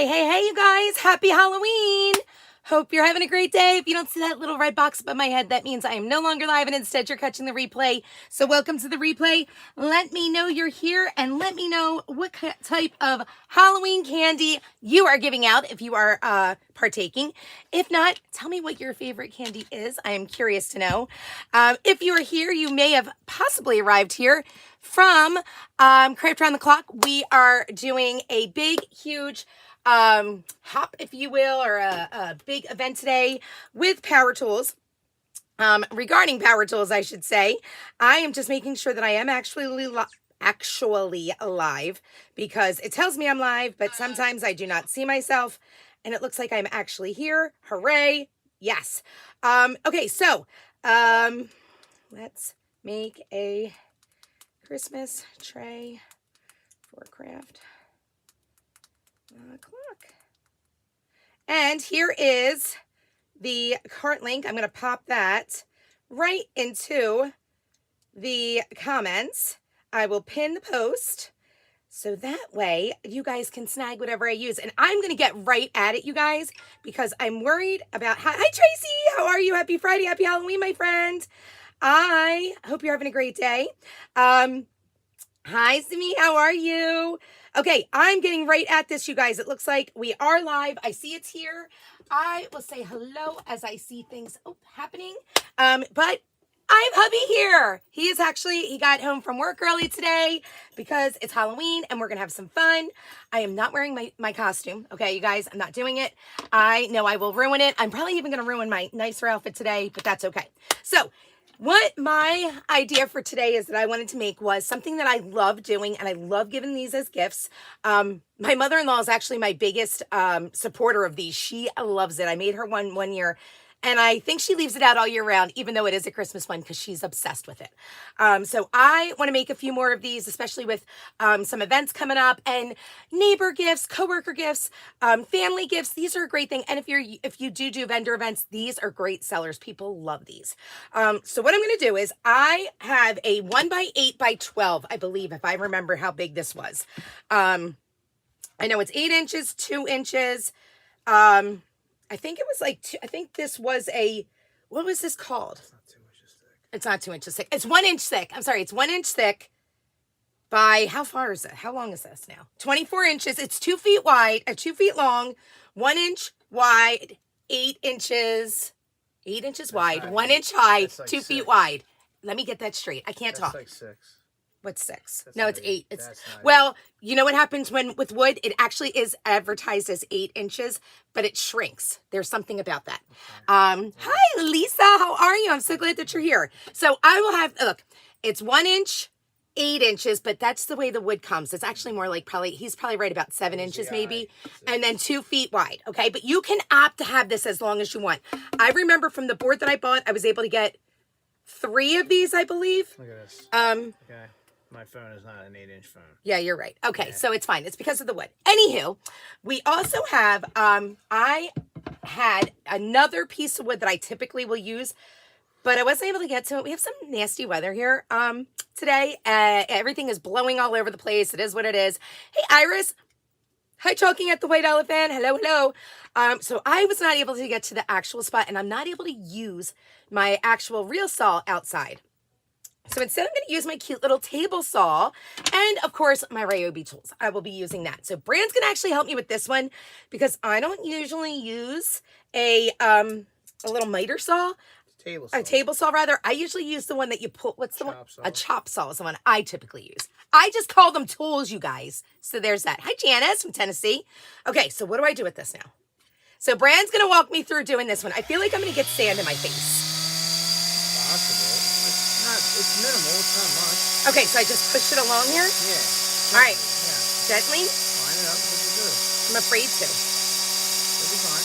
Hey, you guys. Happy Halloween. Hope you're having a great day. If you don't see that little red box above my head, that means I am no longer live and instead you're catching the replay. So welcome to the replay. Let me know you're here and let me know what type of Halloween candy you are giving out if you are partaking. If not, tell me what your favorite candy is. I am curious to know. If you are here, you may have possibly arrived here from Craft Around the Clock. We are doing a big, huge hop, if you will, or a big event today with Power Tools. Regarding Power Tools, I should say, I am just making sure that I am actually alive because it tells me I'm live, but sometimes I do not see myself and it looks like I'm actually here. Hooray. Yes. Okay. So, let's make a Christmas tray for Craft Clock. And here is the current link. I'm going to pop that right into the comments. I will pin the post so that way you guys can snag whatever I use. And I'm going to get right at it, you guys, because I'm worried about hi Tracy, how are you? Happy Friday, happy Halloween, my friend. I hope you're having a great day. Hi, Simi, how are you? Okay, I'm getting right at this, you guys. It looks like we are live. I see it's here. I will say hello as I see things happening. But I have hubby here. He got home from work early today because it's Halloween and we're going to have some fun. I am not wearing my costume. Okay, you guys, I'm not doing it. I know I will ruin it. I'm probably even going to ruin my nicer outfit today, but that's okay. So, what my idea for today is that I wanted to make was something that I love doing and I love giving these as gifts. My mother-in-law is actually my biggest supporter of these. She loves it. I made her one year and I think she leaves it out all year round, even though it is a Christmas one because she's obsessed with it. So I want to make a few more of these, especially with some events coming up and neighbor gifts, coworker gifts, family gifts. These are a great thing. And if you do vendor events, these are great sellers. People love these. So what I'm going to do is I have a 1x8x12, I believe, if I remember how big this was. I know it's 8 inches, 2 inches. I think it was like I think this was what was this called? It's not 2 inches thick. It's 1 inch thick. I'm sorry. It's 1 inch thick by, how far is it? How long is this now? 24 inches. It's 2 feet wide, 2 feet long, 1 inch wide, 8 inches wide, high. 1 inch high, like 2 feet wide. Let me get that straight. I can't talk. That's like 6. What's 6? No, it's 8. Well, you know what happens with wood? It actually is advertised as 8 inches, but it shrinks. There's something about that. Okay. Hi, Lisa. How are you? I'm so glad that you're here. So I will have, look, it's 1 inch, 8 inches, but that's the way the wood comes. It's actually more like he's probably right about 7 inches maybe, and then 2 feet wide. Okay. But you can opt to have this as long as you want. I remember from the board that I bought, I was able to get 3 of these, I believe. Look at this. Okay. My phone is not an 8-inch phone. Yeah, you're right. Okay, yeah. So it's fine. It's because of the wood. Anywho, we also have, I had another piece of wood that I typically will use, but I wasn't able to get to it. We have some nasty weather here today. Everything is blowing all over the place. It is what it is. Hey, Iris. Hi, Talking at the White Elephant. Hello, hello. So I was not able to get to the actual spot, and I'm not able to use my actual real saw outside. So instead, I'm going to use my cute little table saw and, of course, my Ryobi tools. I will be using that. So Brand's going to actually help me with this one because I don't usually use a little miter saw. A table saw, rather. I usually use the one that you pull. What's the one? A chop saw is the one I typically use. I just call them tools, you guys. So there's that. Hi, Janice from Tennessee. Okay, so what do I do with this now? So Brand's going to walk me through doing this one. I feel like I'm going to get sand in my face. It's minimal. It's not much. Okay, so I just push it along here? Yeah. All right. Yeah. Gently? Line it up. What you do? I'm afraid to. It'll be fine.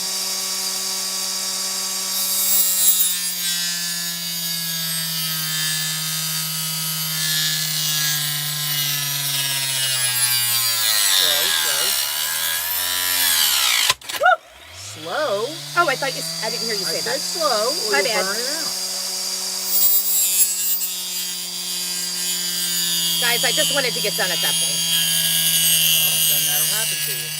Slow. Oh, I didn't hear you say that. I said slow. My bad. Burn it out. Guys, I just wanted to get done at that point. Well, then that'll happen to you.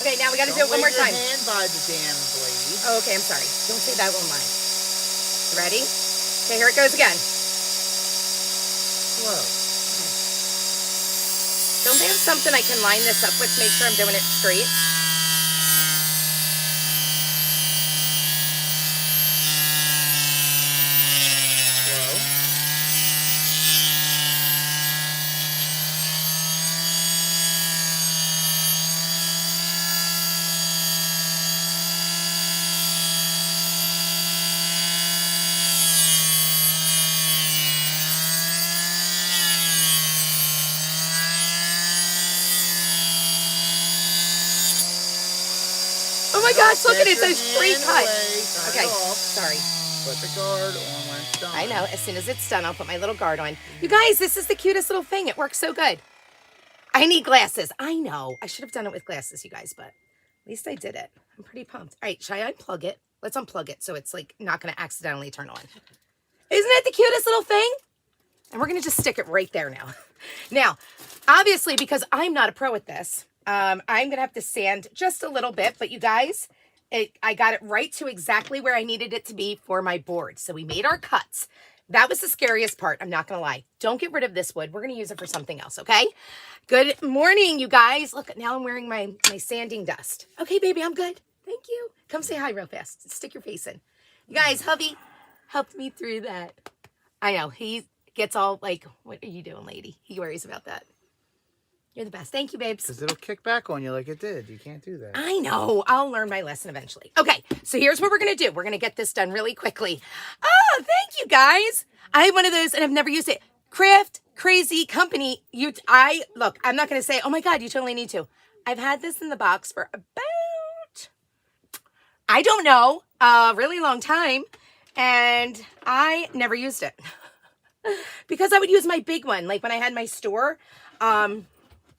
Okay, now we got to do it one more time. Don't hand by the damn blade. Oh, okay, I'm sorry. Don't say that one line. Ready? Okay, here it goes again. Slow. Don't they have something I can line this up with to make sure I'm doing it straight? Slow. Oh my gosh, look at it. It's a Get your straight hand cut. away. Cut Okay, it off. sorry. Put the guard on when it's done. I know. As soon as it's done, I'll put my little guard on. You guys, this is the cutest little thing. It works so good. I need glasses. I know. I should have done it with glasses, you guys, but at least I did it. I'm pretty pumped. All right, should I unplug it? Let's unplug it so it's like not going to accidentally turn on. Isn't it the cutest little thing? And we're going to just stick it right there now. Now, obviously, because I'm not a pro at this, I'm going to have to sand just a little bit. But you guys, I got it right to exactly where I needed it to be for my board. So we made our cuts. That was the scariest part. I'm not going to lie. Don't get rid of this wood. We're going to use it for something else, okay? Good morning, you guys. Look, now I'm wearing my sanding dust. Okay, baby, I'm good. Thank you. Come say hi real fast. Stick your face in. You guys, hubby helped me through that. I know. He gets all like, what are you doing, lady? He worries about that. You're the best. Thank you, babes. Because it'll kick back on you like it did. You can't do that. I know. I'll learn my lesson eventually. Okay, so here's what we're going to do. We're going to get this done really quickly. Oh, thank you, guys. I have one of those, and I've never used it. Craft Crazy Company. Look, I'm not going to say, oh, my God, you totally need to. I've had this in the box for about, I don't know, a really long time, and I never used it. Because I would use my big one. Like when I had my store,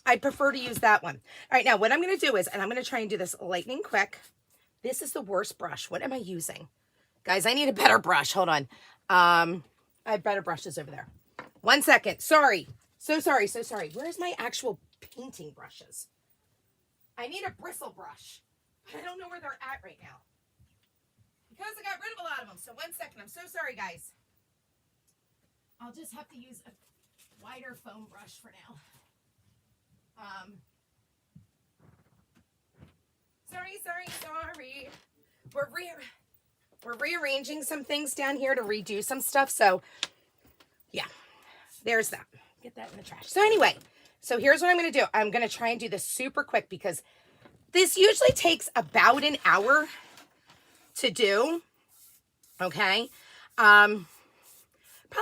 I prefer to use that one. All right, now what I'm going to do is, and I'm going to try and do this lightning quick. This is the worst brush. What am I using? Guys, I need a better brush. Hold on. I have better brushes over there. 1 second. Sorry. So sorry. Where's my actual painting brushes? I need a bristle brush, but I don't know where they're at right now. Because I got rid of a lot of them. So 1 second. I'm so sorry, guys. I'll just have to use a wider foam brush for now. Sorry. We're rearranging some things down here to redo some stuff. So yeah, there's that. Get that in the trash. So anyway, so here's what I'm going to do. I'm going to try and do this super quick because this usually takes about an hour to do. Okay. Probably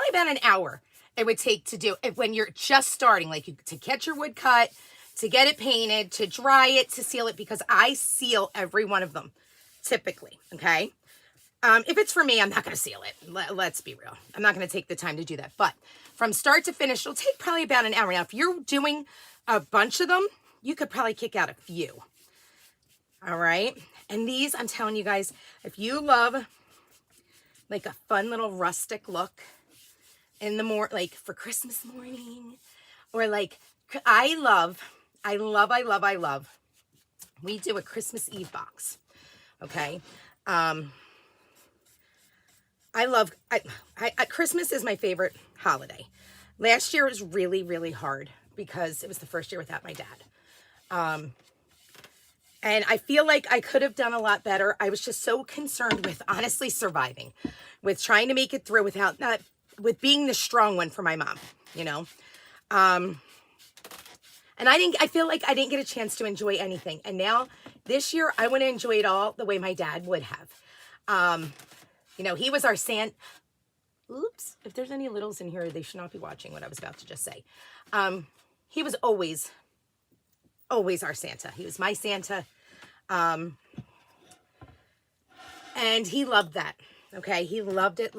about an hour it would take to do it when you're just starting, like to get your wood cut, to get it painted, to dry it, to seal it, because I seal every one of them typically. Okay. If it's for me, I'm not going to seal it. Let's be real. I'm not going to take the time to do that. But from start to finish, it'll take probably about an hour. Now, if you're doing a bunch of them, you could probably kick out a few. All right. And these, I'm telling you guys, if you love like a fun little rustic look in the like for Christmas morning, or like I love, we do a Christmas Eve box. Okay. Christmas is my favorite holiday. Last year was really, really hard because it was the first year without my dad. And I feel like I could have done a lot better. I was just so concerned with honestly surviving, with trying to make it through with being the strong one for my mom, you know? And I feel like I didn't get a chance to enjoy anything. And now this year I want to enjoy it all the way my dad would have. You know, he was our Santa. Oops. If there's any littles in here, they should not be watching what I was about to just say. He was always our Santa. He was my Santa. And he loved that. Okay. He loved it.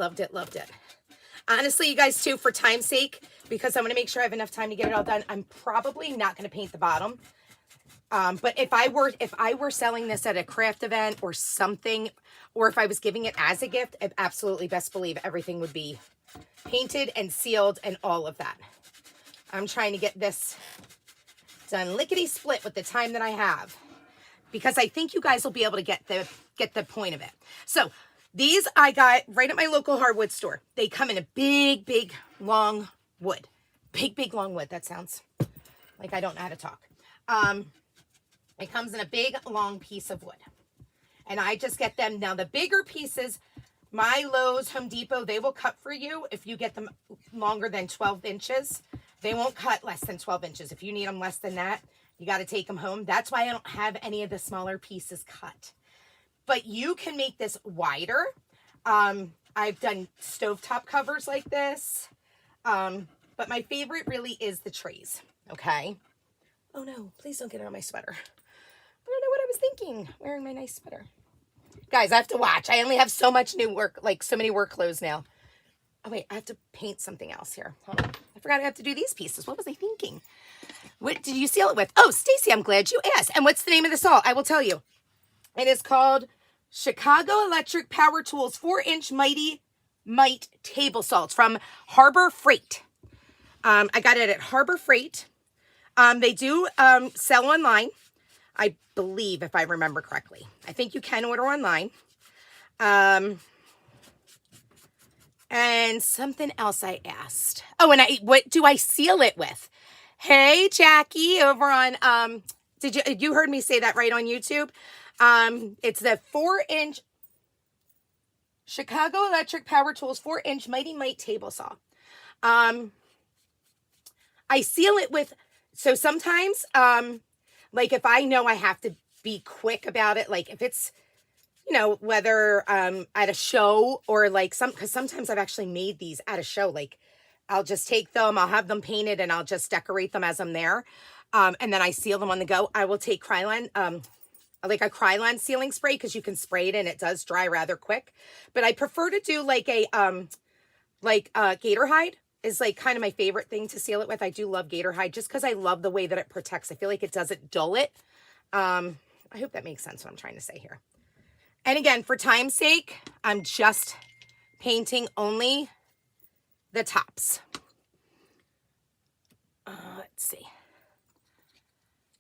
Honestly, you guys too, for time's sake, because I'm going to make sure I have enough time to get it all done, I'm probably not going to paint the bottom. But if I were selling this at a craft event or something, or if I was giving it as a gift, I absolutely best believe everything would be painted and sealed and all of that. I'm trying to get this done lickety split with the time that I have. because I think you guys will be able to get the point of it. So these I got right at my local hardwood store. They come in a big, big, long wood. Big, big, long wood. That sounds like I don't know how to talk. It comes in a big, long piece of wood. And I just get them. Now, the bigger pieces, my Lowe's, Home Depot, they will cut for you if you get them longer than 12 inches. They won't cut less than 12 inches. If you need them less than that, you got to take them home. That's why I don't have any of the smaller pieces cut. But you can make this wider. I've done stovetop covers like this. But my favorite really is the trays. Okay. Oh no, please don't get it on my sweater. I don't know what I was thinking, wearing my nice sweater. Guys, I have to watch. I only have so much new work, like so many work clothes now. Oh wait, I have to paint something else here. Hold on. I forgot I have to do these pieces. What was I thinking? What did you seal it with? Oh, Stacy, I'm glad you asked. And what's the name of the saw? I will tell you. It is called Chicago Electric Power Tools 4-inch Mighty Mite Table Saw. It's from Harbor Freight. I got it at Harbor Freight. They do sell online, I believe, if I remember correctly. I think you can order online. And something else I asked. Oh, and what do I seal it with? Hey, Jackie, over on, you heard me say that right on YouTube? It's the 4-inch Chicago Electric Power Tools 4-inch Mighty Mite Table Saw. I seal it with, so sometimes, like if I know I have to be quick about it, like if it's, you know, whether at a show or like because sometimes I've actually made these at a show, like I'll just take them, I'll have them painted and I'll just decorate them as I'm there. And then I seal them on the go. I will take Krylon, like a Krylon sealing spray because you can spray it and it does dry rather quick. But I prefer to do like a, gator hide is like kind of my favorite thing to seal it with. I do love gator hide just because I love the way that it protects. I feel like it doesn't dull it. I hope that makes sense what I'm trying to say here. And again, for time's sake, I'm just painting only the tops. Let's see.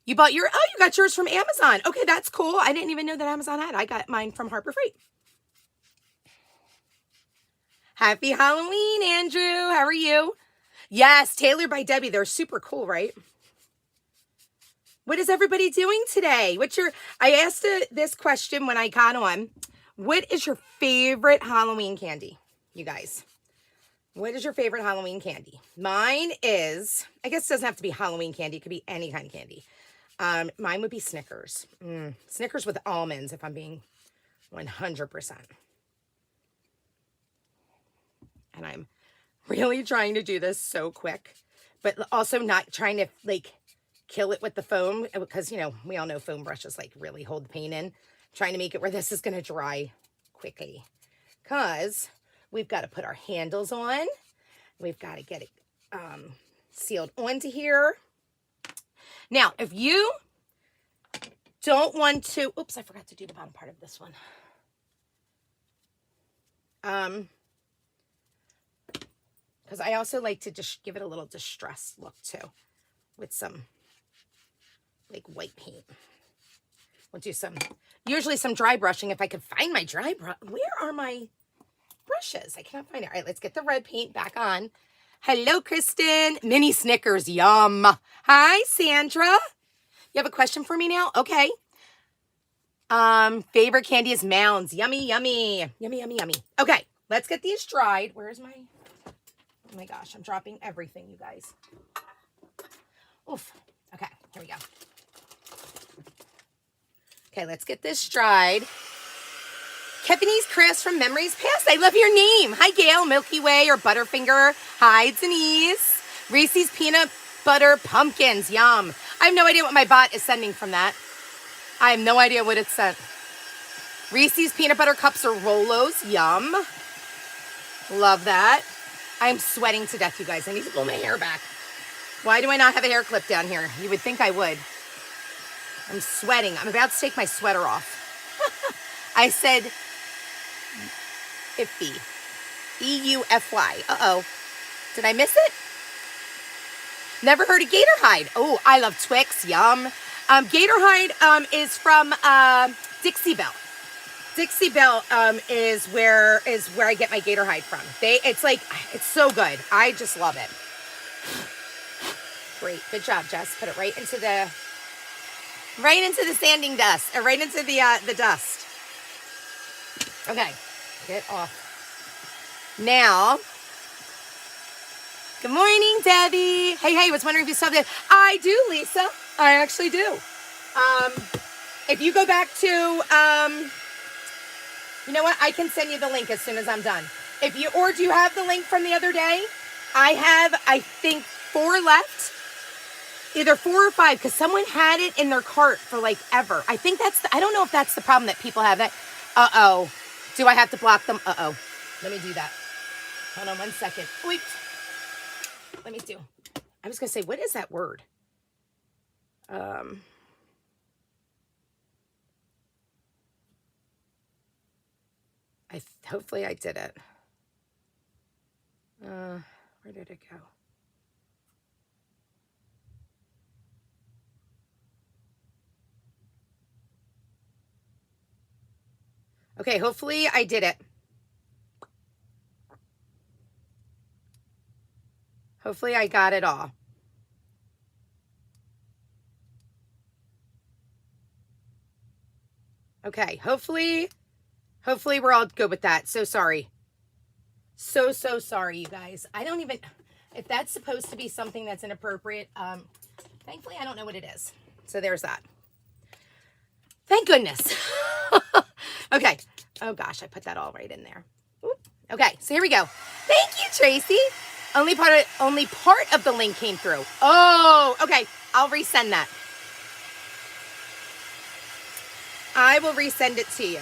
You got yours from Amazon. Okay, that's cool. I didn't even know that Amazon had. I got mine from Harbor Freight. Happy Halloween, Andrew. How are you? Yes, Tailored by Debbie. They're super cool, right? What is everybody doing today? I asked this question when I got on. What is your favorite Halloween candy, you guys? What is your favorite Halloween candy? Mine is, I guess it doesn't have to be Halloween candy. It could be any kind of candy. Mine would be Snickers. Snickers with almonds, if I'm being 100%. And I'm really trying to do this so quick, but also not trying to like kill it with the foam because, you know, we all know foam brushes like really hold the paint in. Trying to make it where this is going to dry quickly because we've got to put our handles on. We've got to get it sealed onto here. Now, if you don't want to, oops, I forgot to do the bottom part of this one. Because I also like to just give it a little distressed look too with some like white paint. We'll do usually some dry brushing if I could find my dry brush. Where are my brushes? I cannot find it. All right, let's get the red paint back on. Hello, Kristen. Mini Snickers, yum. Hi, Sandra. You have a question for me now? Okay. Favorite candy is Mounds. Yummy, yummy. Yummy, yummy, yummy. Okay, let's get these dried. Where's my... Oh my gosh, I'm dropping everything, you guys. Oof. Okay, here we go. Okay, let's get this dried. Kepinese Chris from Memories Past. I love your name. Hi, Gail, Milky Way, or Butterfinger. Hi, Denise. Reese's Peanut Butter Pumpkins. Yum. I have no idea what my bot is sending from that. I have no idea what it sent. Reese's Peanut Butter Cups or Rolos. Yum. Love that. I'm sweating to death, you guys. I need to pull my hair back. Why do I not have a hair clip down here? You would think I would. I'm sweating. I'm about to take my sweater off. I said Iffy. E-U-F-Y. Uh-oh. Did I miss it? Never heard of Gator Hide. Oh, I love Twix. Yum. Gator hide is from Dixie Belle. Dixie Belle is where I get my gator hide from. It's so good. I just love it. Great, good job, Jess. Put it right into the sanding dust, or right into the dust. Okay, get off. Now, good morning, Debbie. Hey, was wondering if you saw that. I do, Lisa. I actually do. If you go back to, you know what? I can send you the link as soon as I'm done. Or do you have the link from the other day? I have, I think, 4 left. Either 4 or 5, because someone had it in their cart for like ever. I think I don't know if that's the problem that people have that. Uh-oh. Do I have to block them? Uh-oh. Let me do that. Hold on 1 second. Wait. Let me do. I was going to say, what is that word? Hopefully I did it. Where did it go? Okay, hopefully I did it. Hopefully I got it all. Okay, hopefully we're all good with that. So sorry. So sorry, you guys. I don't even, if that's supposed to be something that's inappropriate, thankfully I don't know what it is. So there's that. Thank goodness. Okay. Oh gosh, I put that all right in there. Oop. Okay, so here we go. Thank you, Tracy. Only part of the link came through. Oh, okay. I'll resend that. I will resend it to you.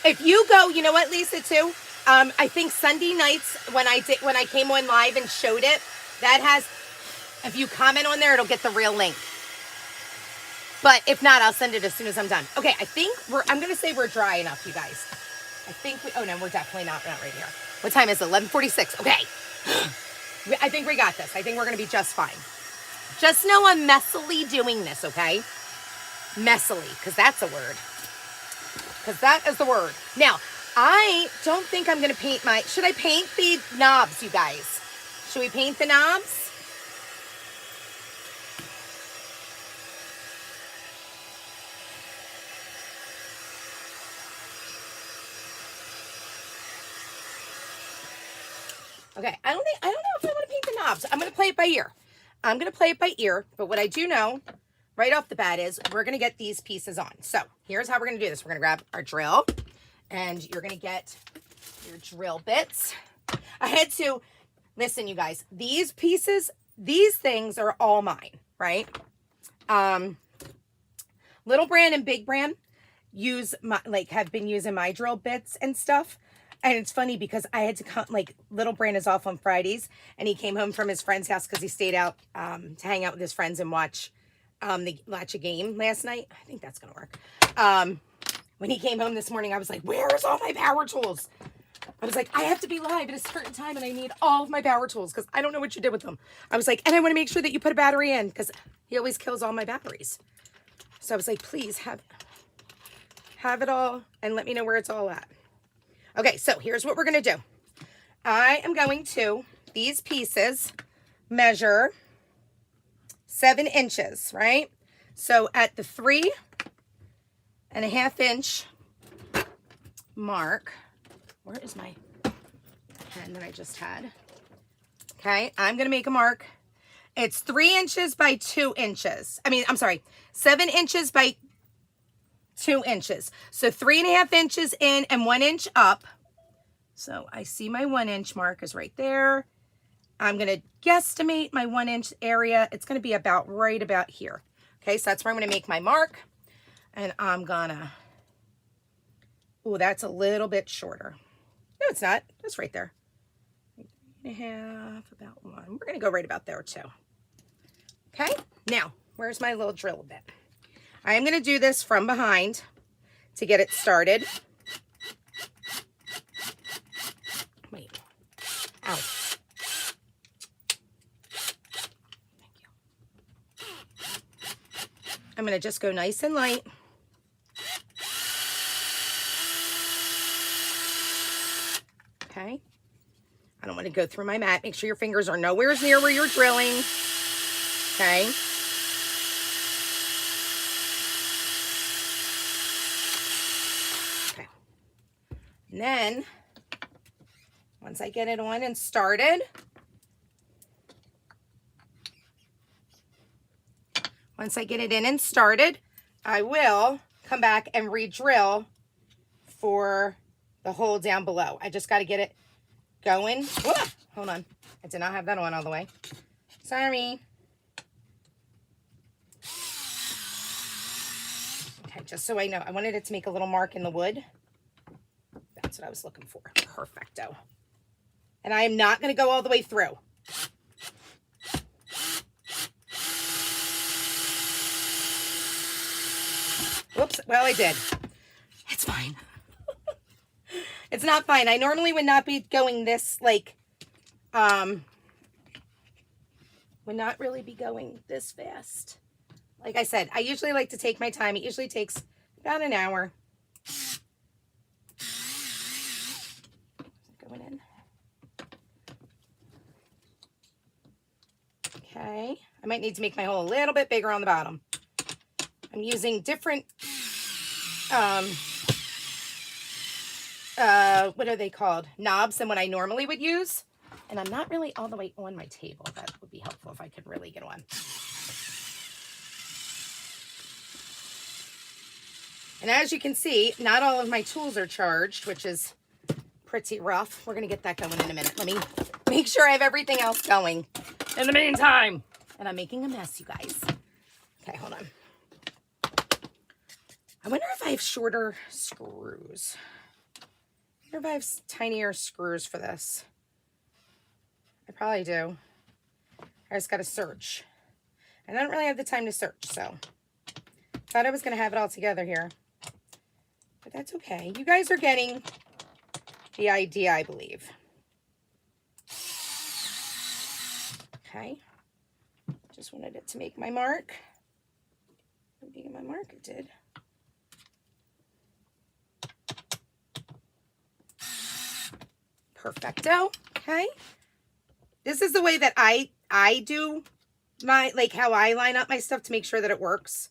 If you go, you know what, Lisa, too? I think Sunday nights when I came on live and showed it, that has, if you comment on there, it'll get the real link. But if not, I'll send it as soon as I'm done. Okay, I think I'm going to say we're dry enough, you guys. I think oh no, we're definitely not right here. What time is it? 11:46. Okay. I think we got this. I think we're going to be just fine. Just know I'm messily doing this, okay? Messily, because that's a word. Because that is the word. Now, I don't think I'm going to paint should I paint the knobs, you guys? Should we paint the knobs? Okay, I don't know if I want to paint the knobs. I'm going to play it by ear. But what I do know right off the bat is we're going to get these pieces on. So here's how we're going to do this. We're going to grab our drill, and you're going to get your drill bits. I had to, listen, you guys, these pieces, these things are all mine, right? Little Brand and Big Brand have been using my drill bits and stuff. And it's funny because I had to come, Little Brand is off on Fridays, and he came home from his friend's house because he stayed out to hang out with his friends and watch a game last night. I think that's going to work. When he came home this morning, I was like, where's all my power tools? I was like, I have to be live at a certain time, and I need all of my power tools because I don't know what you did with them. I was like, and I want to make sure that you put a battery in because he always kills all my batteries. So I was like, please have it all and let me know where it's all at. Okay, so here's what we're going to do. I am going to, these pieces measure 7 inches, right? So at the 3.5 inch mark, where is my pen that I just had? Okay, I'm going to make a mark. It's 3 inches by 2 inches. 7 inches by 2 inches. So 3.5 inches in and 1 inch up. So I see my 1 inch mark is right there. I'm going to guesstimate my 1 inch area. It's going to be right about here. Okay, so that's where I'm going to make my mark. And I'm gonna, oh, that's a little bit shorter. No, it's not. That's right there. 3.5, about 1. We're going to go right about there too. Okay, now, where's my little drill bit? I am going to do this from behind to get it started. Wait. Ow. I'm going to just go nice and light. Okay. I don't want to go through my mat. Make sure your fingers are nowhere near where you're drilling. Okay. Okay. And then, once I get it on and started, I will come back and re-drill for the hole down below. I just got to get it going. Whoa, hold on. I did not have that on all the way. Sorry. Okay, just so I know. I wanted it to make a little mark in the wood. That's what I was looking for. Perfecto. And I am not going to go all the way through. Whoops. Well, I did. It's fine. It's not fine. I normally would not be going this, like, would not really be going this fast. Like I said, I usually like to take my time. It usually takes about an hour. Going in. Okay. I might need to make my hole a little bit bigger on the bottom. I'm using different, what are they called? Knobs than what I normally would use. And I'm not really all the way on my table. That would be helpful if I could really get on. And as you can see, not all of my tools are charged, which is pretty rough. We're going to get that going in a minute. Let me make sure I have everything else going in the meantime. And I'm making a mess, you guys. Okay, hold on. I wonder if I have shorter screws. I wonder if I have tinier screws for this. I probably do. I just got to search. And I don't really have the time to search, so. Thought I was going to have it all together here. But that's okay. You guys are getting the idea, I believe. Okay. Just wanted it to make my mark. Did it get my mark? It did. Perfecto. Okay. This is the way that I do my, like how I line up my stuff to make sure that it works.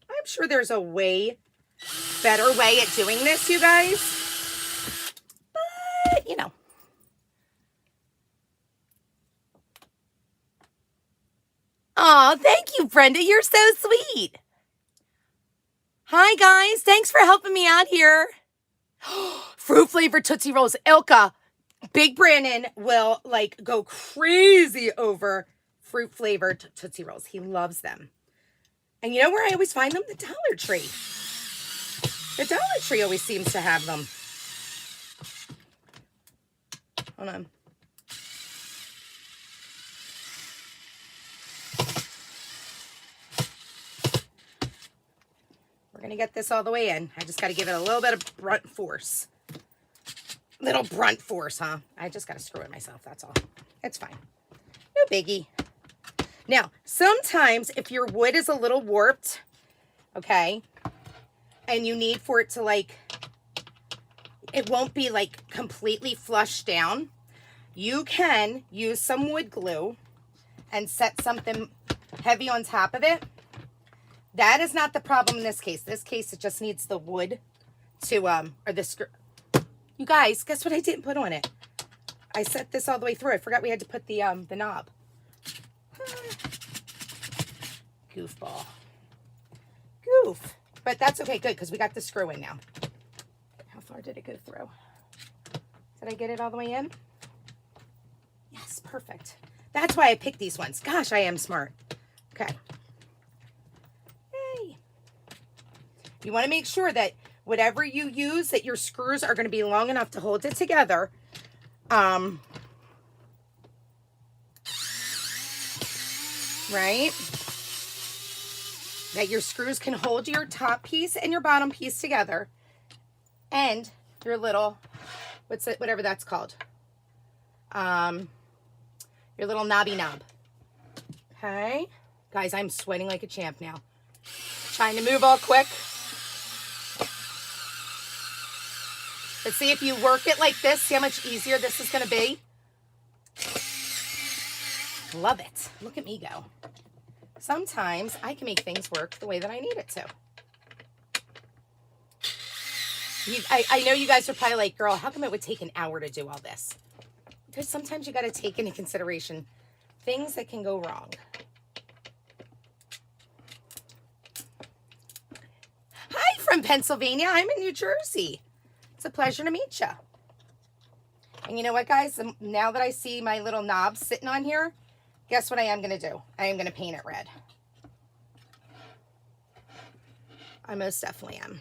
I'm sure there's a way better way at doing this, you guys. But, you know. Oh, thank you, Brenda. You're so sweet. Hi, guys. Thanks for helping me out here. Fruit flavored Tootsie Rolls. Ilka, Big Brandon will like go crazy over fruit flavored Tootsie Rolls. He loves them. And you know where I always find them? The Dollar Tree. The Dollar Tree always seems to have them. Hold on. We're going to get this all the way in. I just got to give it a little bit of brunt force. Little brunt force, huh? I just got to screw it myself. That's all. It's fine. No biggie. Now, sometimes if your wood is a little warped, okay, and you need for it to like, it won't be like completely flushed down, you can use some wood glue and set something heavy on top of it. That is not the problem in this case. This case, it just needs the wood to, or the screw. You guys, guess what I didn't put on it? I set this all the way through. I forgot we had to put the knob. Goofball. Goof. But that's okay, good, because we got the screw in now. How far did it go through? Did I get it all the way in? Yes, perfect. That's why I picked these ones. Gosh, I am smart. Okay. Yay. You want to make sure that whatever you use, that your screws are going to be long enough to hold it together. Right? That your screws can hold your top piece and your bottom piece together. And your little, whatever that's called. Your little knobby knob. Okay. Guys, I'm sweating like a champ now. Trying to move all quick. But see, if you work it like this, see how much easier this is going to be? Love it. Look at me go. Sometimes I can make things work the way that I need it to. I know you guys are probably like, girl, how come it would take an hour to do all this? Because sometimes you got to take into consideration things that can go wrong. Hi from Pennsylvania. I'm in New Jersey. It's a pleasure to meet you. And you know what, guys? Now that I see my little knobs sitting on here, guess what I am going to do? I am going to paint it red. I most definitely am.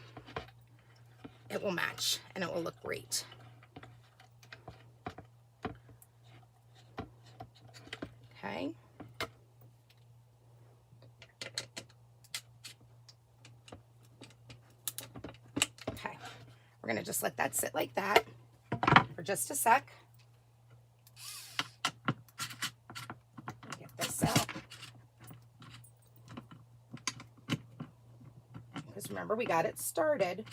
It will match and it will look great. Okay. Okay. We're going to just let that sit like that for just a sec. Get this out. Because remember, we got it started.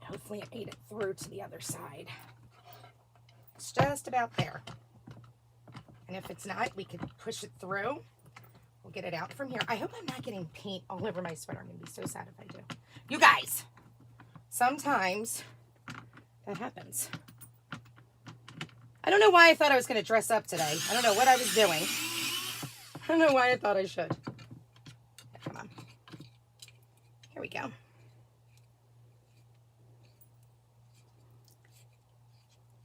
Hopefully it made it through to the other side. It's just about there. And if it's not, we could push it through. We'll get it out from here. I hope I'm not getting paint all over my sweater. I'm going to be so sad if I do. You guys, sometimes that happens. I don't know why I thought I was going to dress up today. I don't know what I was doing. I don't know why I thought I should. Come on. Here we go.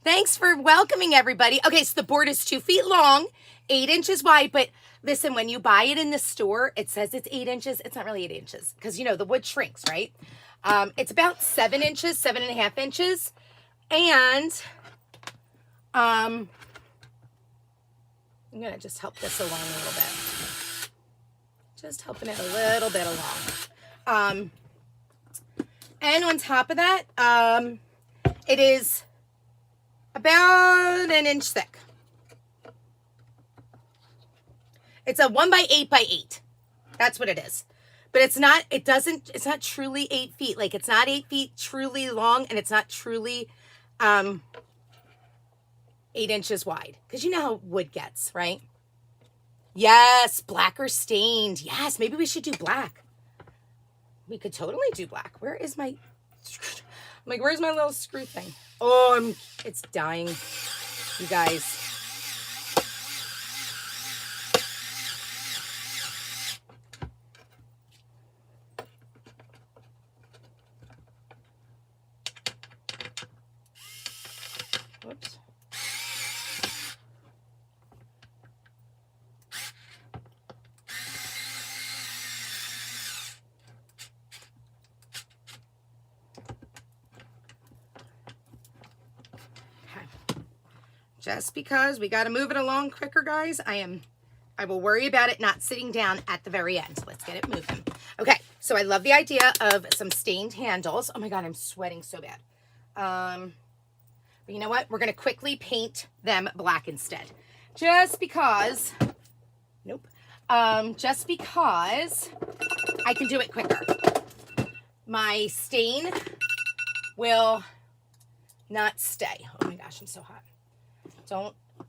Thanks for welcoming everybody. Okay, so the board is 2 feet long, 8 inches wide, but listen, when you buy it in the store, it says it's 8 inches. It's not really 8 inches because, you know, the wood shrinks, right? It's about 7 inches, 7.5 inches. And I'm going to just help this along a little bit. Just helping it a little bit along. And on top of that, it is about 1 inch thick. It's a 1x8 by 8. That's what it is. But it's not truly 8 feet. Like, it's not 8 feet truly long, and it's not truly 8 inches wide. Because you know how wood gets, right? Yes, black or stained. Yes, maybe we should do black. We could totally do black. Where is my... I'm like, where's my little screw thing? Oh, it's dying, you guys. Whoops. Just because we got to move it along quicker, guys, I will worry about it not sitting down at the very end. Let's get it moving. Okay, so I love the idea of some stained handles. Oh my God, I'm sweating so bad. But you know what? We're going to quickly paint them black instead. Just because, nope. Just because I can do it quicker. My stain will not stay. Oh my gosh, I'm so hot.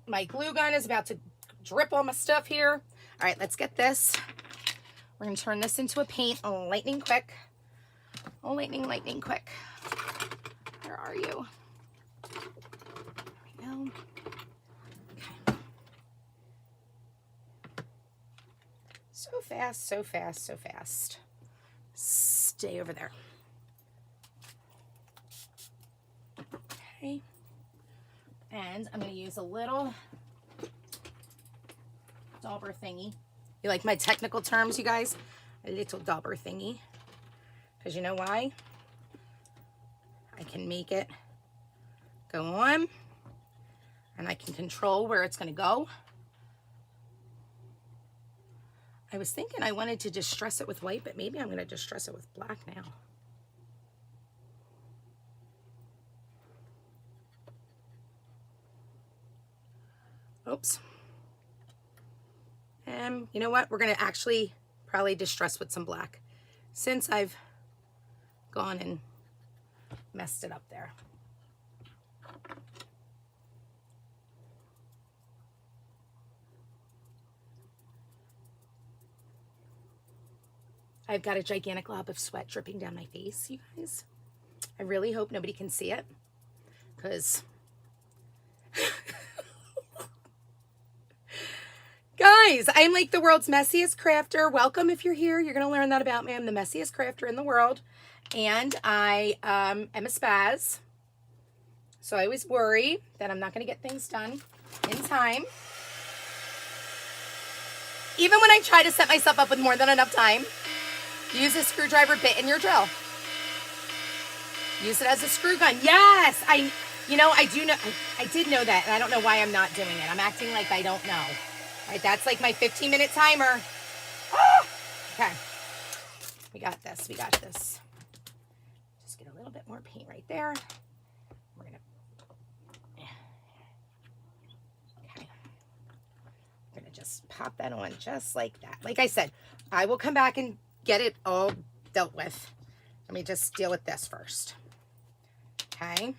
My glue gun is about to drip all my stuff here. All right, let's get this. We're going to turn this into a paint lightning quick. Oh, lightning quick. Where are you? There we go. Okay. So fast, so fast, so fast. Stay over there. Okay. And I'm going to use a little dauber thingy. You like my technical terms, you guys? A little dauber thingy. Because you know why? I can make it go on. And I can control where it's going to go. I was thinking I wanted to distress it with white, but maybe I'm going to distress it with black now. Oops. And you know what? We're going to actually probably distress with some black since I've gone and messed it up there. I've got a gigantic glob of sweat dripping down my face, you guys. I really hope nobody can see it, because guys, I'm like the world's messiest crafter. Welcome if you're here. You're going to learn that about me. I'm the messiest crafter in the world, and I am a spaz, so I always worry that I'm not going to get things done in time. Even when I try to set myself up with more than enough time, use a screwdriver bit in your drill. Use it as a screw gun. Yes, I do know. I did know that, and I don't know why I'm not doing it. I'm acting like I don't know. Right, that's like my 15-minute timer. Oh! Okay, we got this. We got this. Just get a little bit more paint right there. We're gonna. Okay. I'm gonna just pop that on just like that. Like I said, I will come back and get it all dealt with. Let me just deal with this first. Okay.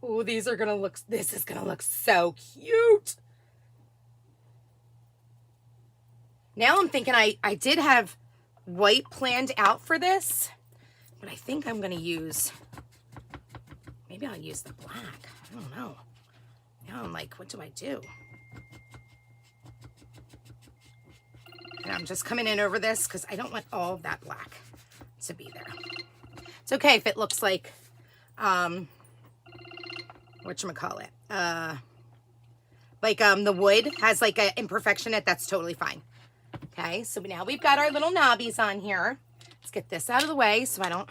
Oh, this is gonna look so cute. Now I'm thinking I did have white planned out for this, but I think I'm gonna use, maybe I'll use the black. I don't know. Now I'm like, what do I do? And I'm just coming in over this because I don't want all of that black to be there. It's okay if it looks like, whatchamacallit, the wood has like an imperfection in it. That's totally fine. Okay, so now we've got our little knobbies on here. Let's get this out of the way so I don't,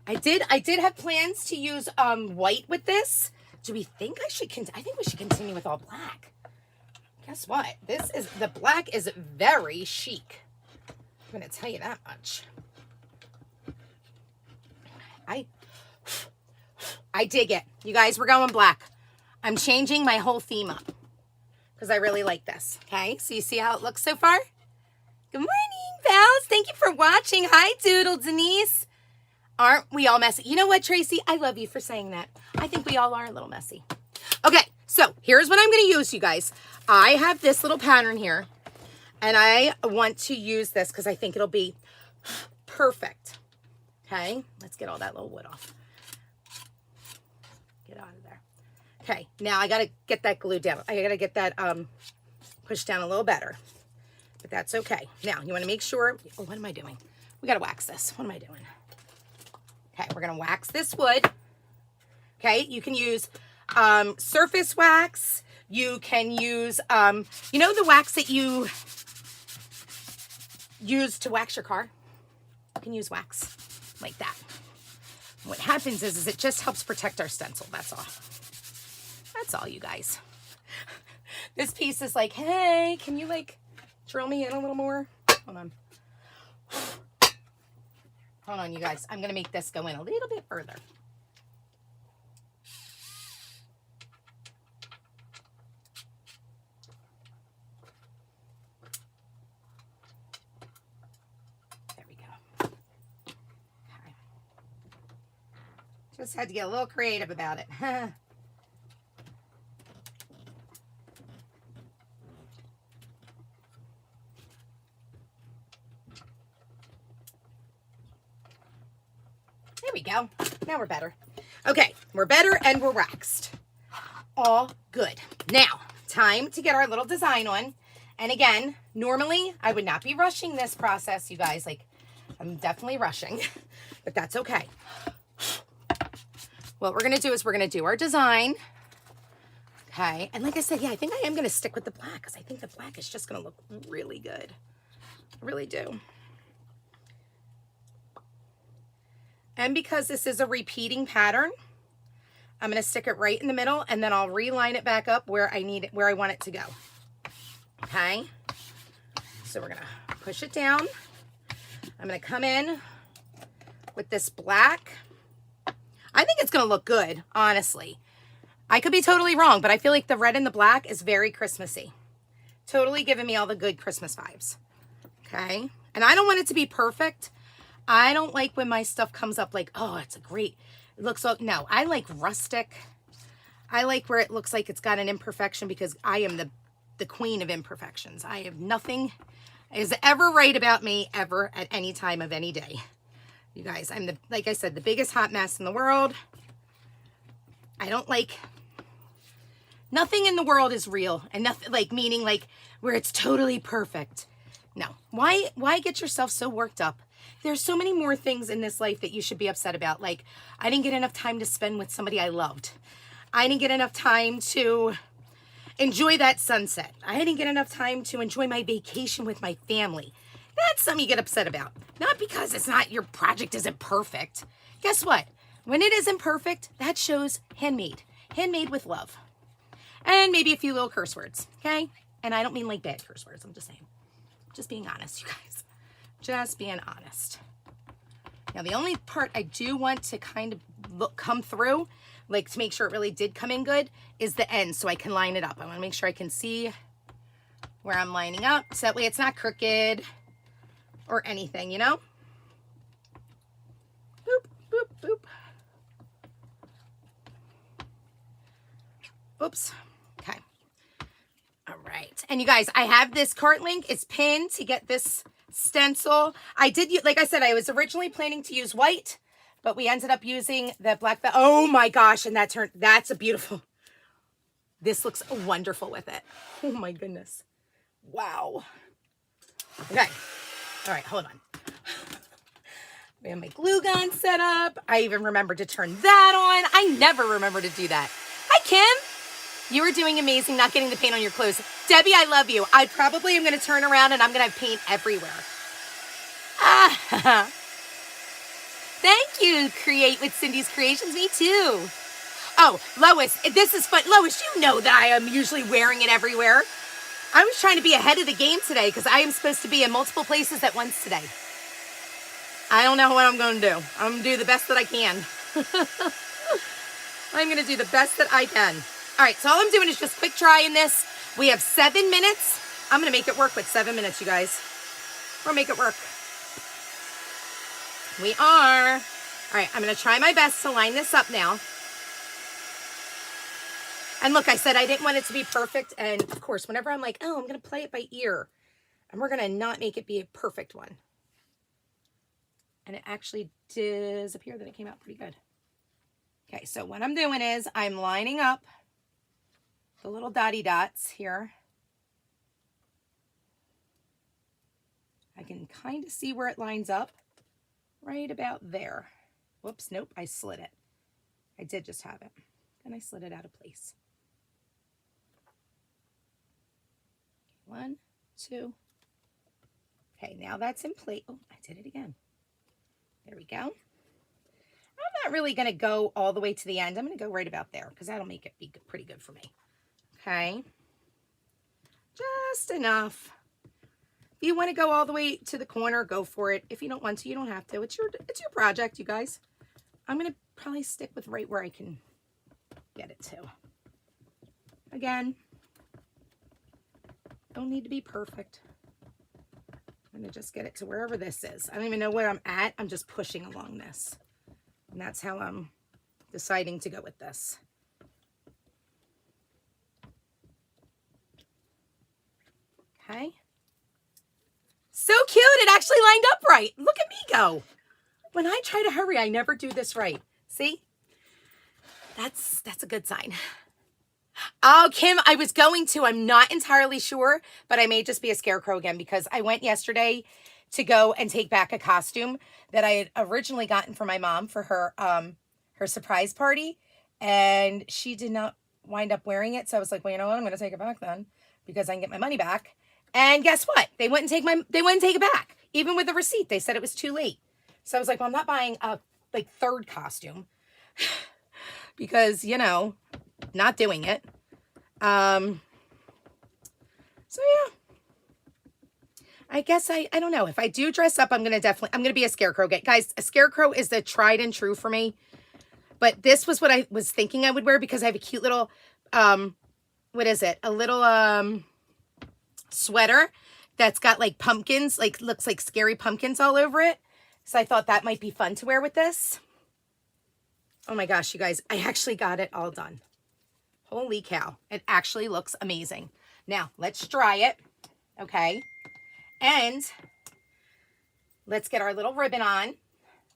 I did have plans to use white with this. Do we think I think we should continue with all black. Guess what? The black is very chic. I'm going to tell you that much. I dig it. You guys, we're going black. I'm changing my whole theme up because I really like this. Okay, so you see how it looks so far? Good morning, pals. Thank you for watching. Hi, Doodle Denise. Aren't we all messy? You know what, Tracy? I love you for saying that. I think we all are a little messy. Okay, so here's what I'm going to use, you guys. I have this little pattern here, and I want to use this because I think it'll be perfect. Okay, let's get all that little wood off. Get out of there. Okay, now I got to get that glued down. I got to get that pushed down a little better, but that's okay. Now, you want to make sure, oh, what am I doing? We got to wax this. What am I doing? Okay, we're going to wax this wood. Okay, you can use surface wax. You can use, you know the wax that you use to wax your car? You can use wax like that. What happens is it just helps protect our stencil. That's all. That's all, you guys. This piece is like, hey, can you like drill me in a little more? Hold on. Hold on, you guys. I'm going to make this go in a little bit further. Just had to get a little creative about it. There we go. Now we're better. Okay, we're better and we're waxed. All good. Now, time to get our little design on. And again, normally I would not be rushing this process, you guys. Like, I'm definitely rushing, but that's okay. What we're going to do is we're going to do our design. Okay. And like I said, yeah, I think I am going to stick with the black because I think the black is just going to look really good. I really do. And because this is a repeating pattern, I'm going to stick it right in the middle and then I'll reline it back up where I need it, where I want it to go. Okay. So we're going to push it down. I'm going to come in with this black. I think it's going to look good, honestly. I could be totally wrong, but I feel like the red and the black is very Christmassy. Totally giving me all the good Christmas vibes. Okay. And I don't want it to be perfect. I don't like when my stuff comes up like, oh, it's a great, it looks so, no, I like rustic. I like where it looks like it's got an imperfection because I am the queen of imperfections. I have nothing is ever right about me ever at any time of any day. You guys, I'm like I said, the biggest hot mess in the world. I don't like, nothing in the world is real and nothing like meaning like where it's totally perfect. No. Why get yourself so worked up? There's so many more things in this life that you should be upset about. Like, I didn't get enough time to spend with somebody I loved. I didn't get enough time to enjoy that sunset. I didn't get enough time to enjoy my vacation with my family. That's something you get upset about. Not because it's not, your project isn't perfect. Guess what? When it isn't perfect, that shows handmade. Handmade with love. And maybe a few little curse words, okay? And I don't mean like bad curse words, I'm just saying. Just being honest, you guys. Just being honest. Now, the only part I do want to kind of come through, like to make sure it really did come in good, is the end so I can line it up. I want to make sure I can see where I'm lining up so that way it's not crooked or anything, you know? Boop, boop, boop. Oops. Okay. All right. And you guys, I have this cart link. It's pinned to get this stencil. I did, like I said, I was originally planning to use white, but we ended up using the black. Oh my gosh. And that's a beautiful, this looks wonderful with it. Oh my goodness. Wow. Okay. All right. Hold on. We have my glue gun set up. I even remembered to turn that on. I never remember to do that. Hi, Kim. You are doing amazing not getting the paint on your clothes. Debbie, I love you. I probably am going to turn around and I'm going to have paint everywhere. Ah. Thank you, Create with Cindy's Creations. Me too. Oh, Lois, this is fun. Lois, you know that I am usually wearing it everywhere. I was trying to be ahead of the game today because I am supposed to be in multiple places at once today. I don't know what I'm going to do. I'm going to do the best that I can. I'm going to do the best that I can. All right, so all I'm doing is just quick drying this. We have 7 minutes. I'm going to make it work with 7 minutes, you guys. We'll make it work. We are. All right, I'm going to try my best to line this up now. And look, I said I didn't want it to be perfect. And of course, whenever I'm like, oh, I'm going to play it by ear. And we're going to not make it be a perfect one. And it actually does appear that it came out pretty good. Okay, so what I'm doing is I'm lining up the little dotty dots here. I can kind of see where it lines up right about there. Whoops, nope, I slid it. I did just have it. And I slid it out of place. 1, 2. Okay, now that's in place. Oh, I did it again. There we go. I'm not really going to go all the way to the end. I'm going to go right about there because that'll make it be pretty good for me. Okay. Just enough. If you want to go all the way to the corner, go for it. If you don't want to, you don't have to. It's your project, you guys. I'm going to probably stick with right where I can get it to. Again, don't need to be perfect. I'm going to just get it to wherever this is. I don't even know where I'm at. I'm just pushing along this. And that's how I'm deciding to go with this. Okay. So cute. It actually lined up right. Look at me go. When I try to hurry, I never do this right. See? That's a good sign. Oh, Kim, I was going to. I'm not entirely sure, but I may just be a scarecrow again because I went yesterday to go and take back a costume that I had originally gotten for my mom for her her surprise party, and she did not wind up wearing it. So I was like, well, you know what? I'm going to take it back then because I can get my money back. And guess what? They wouldn't take it back. Even with the receipt, they said it was too late. So I was like, well, I'm not buying a third costume because, you know, not doing it. So yeah, I guess I don't know. If I do dress up, I'm going to be a scarecrow. Guys, a scarecrow is the tried and true for me. But this was what I was thinking I would wear because I have a cute little, what is it? A little sweater that's got like pumpkins, like looks like scary pumpkins all over it. So I thought that might be fun to wear with this. Oh my gosh, you guys, I actually got it all done. Holy cow. It actually looks amazing. Now, let's dry it, okay? And let's get our little ribbon on.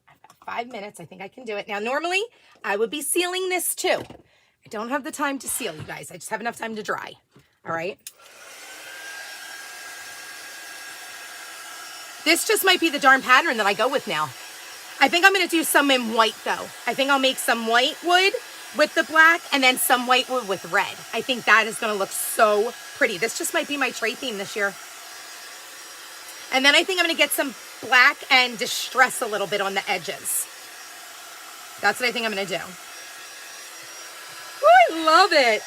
I've got 5 minutes. I think I can do it. Now, normally, I would be sealing this too. I don't have the time to seal, you guys. I just have enough time to dry, all right? This just might be the darn pattern that I go with now. I think I'm going to do some in white, though. I think I'll make some white wood with the black and then some white wood with red. I think that is going to look so pretty. This just might be my tray theme this year. And then I think I'm going to get some black and distress a little bit on the edges. That's what I think I'm going to do. Ooh, I love it.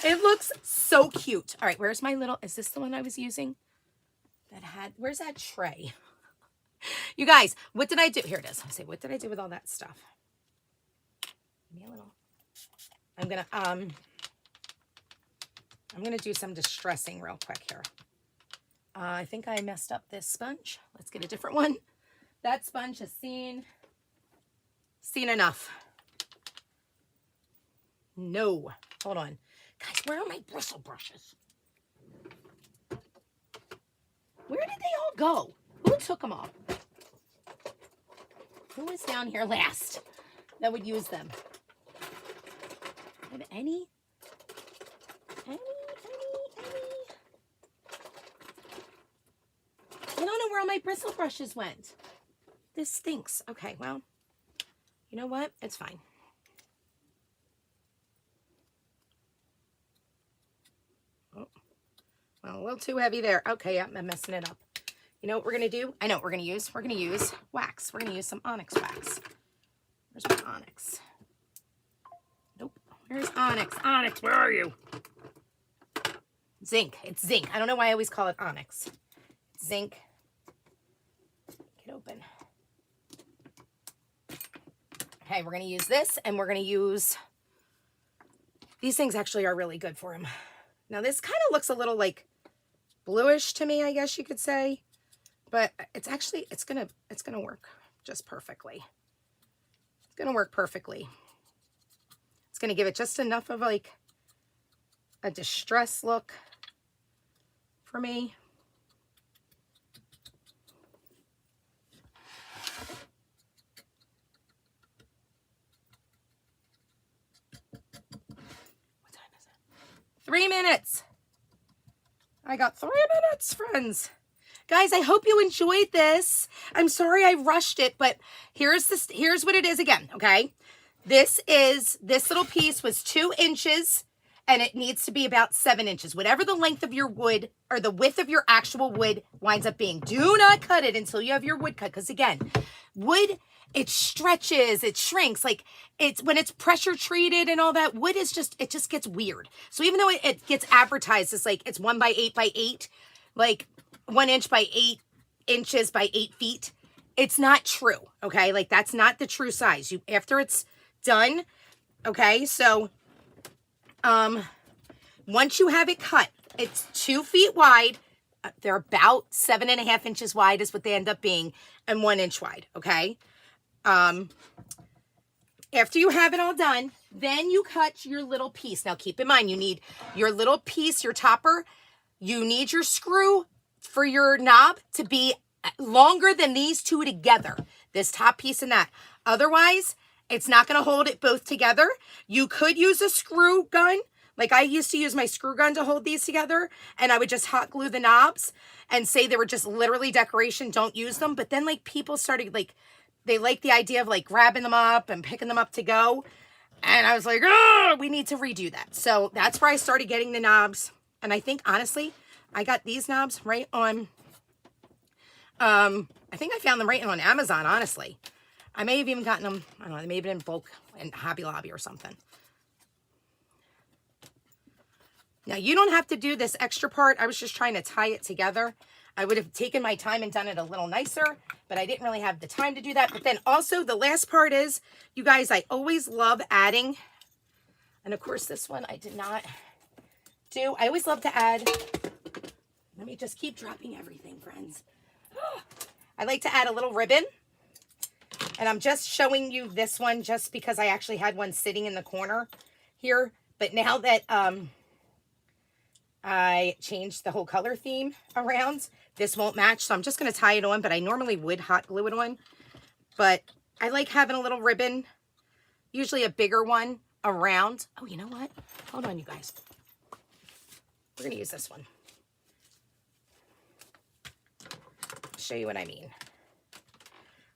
It looks so cute. All right, where's my little, is this the one I was using? That had, where's that tray? You guys, what did I do? Here it is. I say, what did I do with all that stuff? Give me a little. I'm gonna do some distressing real quick here. I think I messed up this sponge. Let's get a different one. That sponge has seen enough. No, hold on. Guys, where are my bristle brushes? Where did they all go? Who took them all? Who was down here last that would use them? Have any? I don't know where all my bristle brushes went. This stinks. Okay, well, you know what? It's fine. Oh, well, a little too heavy there. Okay, yeah, I'm messing it up. You know what we're going to do? I know what we're going to use. We're going to use wax. We're going to use some onyx wax. Where's my onyx? Nope. Where's onyx? Onyx, where are you? Zinc. It's zinc. I don't know why I always call it onyx. Zinc. Get open. Okay, we're going to use this, and we're going to use... These things actually are really good for him. Now, this kind of looks a little like bluish to me, I guess you could say. But it's actually, it's gonna work just perfectly. It's gonna work perfectly. It's gonna give it just enough of like a distress look for me. What time is it? 3 minutes. I got 3 minutes, friends. Guys, I hope you enjoyed this. I'm sorry I rushed it, but here's what it is again, okay? This little piece was 2 inches, and it needs to be about 7 inches. Whatever the length of your wood, or the width of your actual wood winds up being. Do not cut it until you have your wood cut, because again, wood, it stretches, it shrinks. Like, when it's pressure treated and all that, wood is just, it just gets weird. So even though it gets advertised as like, it's 1 by 8 by 8, like 1 inch by 8 inches by 8 feet, it's not true, okay? Like, that's not the true size. After it's done, okay? So, once you have it cut, it's 2 feet wide. They're about 7.5 inches wide is what they end up being, and 1 inch wide, okay? After you have it all done, then you cut your little piece. Now, keep in mind, you need your little piece, your topper. You need your screw for your knob to be longer than these two together, this top piece and that. Otherwise, it's not going to hold it both together. You could use a screw gun. Like, I used to use my screw gun to hold these together, and I would just hot glue the knobs and say they were just literally decoration, don't use them. But then, like, people started, like, they like the idea of, like, grabbing them up and picking them up to go. And I was like, oh, we need to redo that. So that's where I started getting the knobs. And I think, honestly, I got these knobs right on, I think I found them right on Amazon, honestly. I may have even gotten them, I don't know, they may have been in bulk in Hobby Lobby or something. Now, you don't have to do this extra part. I was just trying to tie it together. I would have taken my time and done it a little nicer, but I didn't really have the time to do that. But then also the last part is, you guys, I always love adding, and of course this one I did not do. I always love to add, let me just keep dropping everything, friends. I like to add a little ribbon, and I'm just showing you this one just because I actually had one sitting in the corner here. But now that I changed the whole color theme around, this won't match. So I'm just going to tie it on, but I normally would hot glue it on. But I like having a little ribbon, usually a bigger one around. Oh, you know what? Hold on, you guys. We're going to use this one. I'll show you what I mean.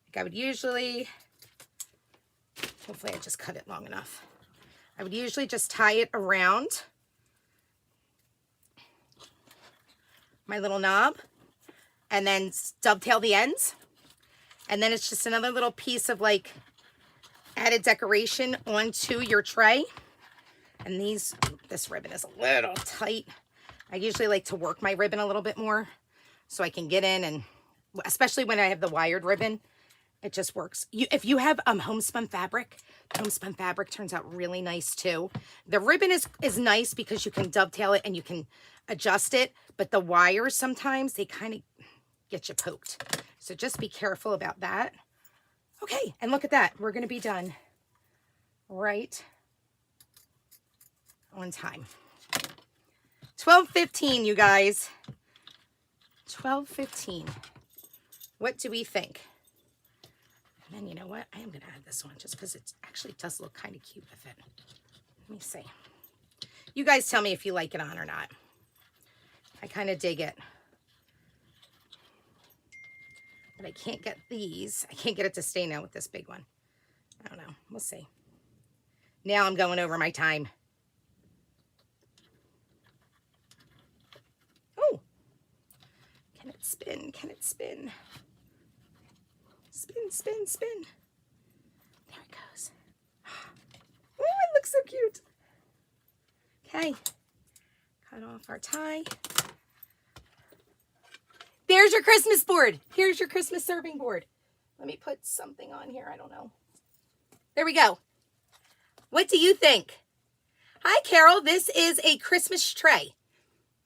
Like I would usually, hopefully I just cut it long enough. I would usually just tie it around my little knob and then dovetail the ends. And then it's just another little piece of like added decoration onto your tray. And this ribbon is a little tight. I usually like to work my ribbon a little bit more so I can get in, and especially when I have the wired ribbon, it just works. If you have homespun fabric, homespun fabric turns out really nice too. The ribbon is nice because you can dovetail it and you can adjust it, but the wires sometimes they kind of get you poked. So just be careful about that. Okay, and look at that. We're gonna be done right on time. 12:15, you guys. 12:15. What do we think? And then you know what? I am going to add this one just because it actually does look kind of cute with it. Let me see. You guys tell me if you like it on or not. I kind of dig it. But I can't get these. I can't get it to stay now with this big one. I don't know. We'll see. Now I'm going over my time. Oh. Can it spin? Can it spin? Spin, spin, spin. There it goes. Oh, it looks so cute. Okay. Cut off our tie. There's your Christmas board. Here's your Christmas serving board. Let me put something on here. I don't know. There we go. What do you think? Hi, Carol. This is a Christmas tray.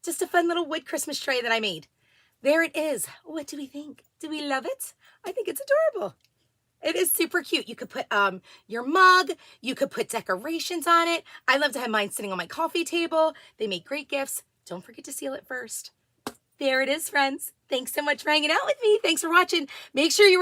Just a fun little wood Christmas tray that I made. There it is. What do we think? Do we love it? I think it's adorable. It is super cute. You could put your mug. You could put decorations on it. I love to have mine sitting on my coffee table. They make great gifts. Don't forget to seal it first. There it is, friends. Thanks so much for hanging out with me. Thanks for watching. Make sure you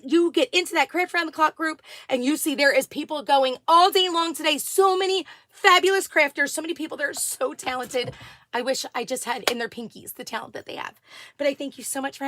you get into that Craft Around the Clock group, and you see there is people going all day long today. So many fabulous crafters, so many people that are so talented. I wish I just had in their pinkies the talent that they have. But I thank you so much for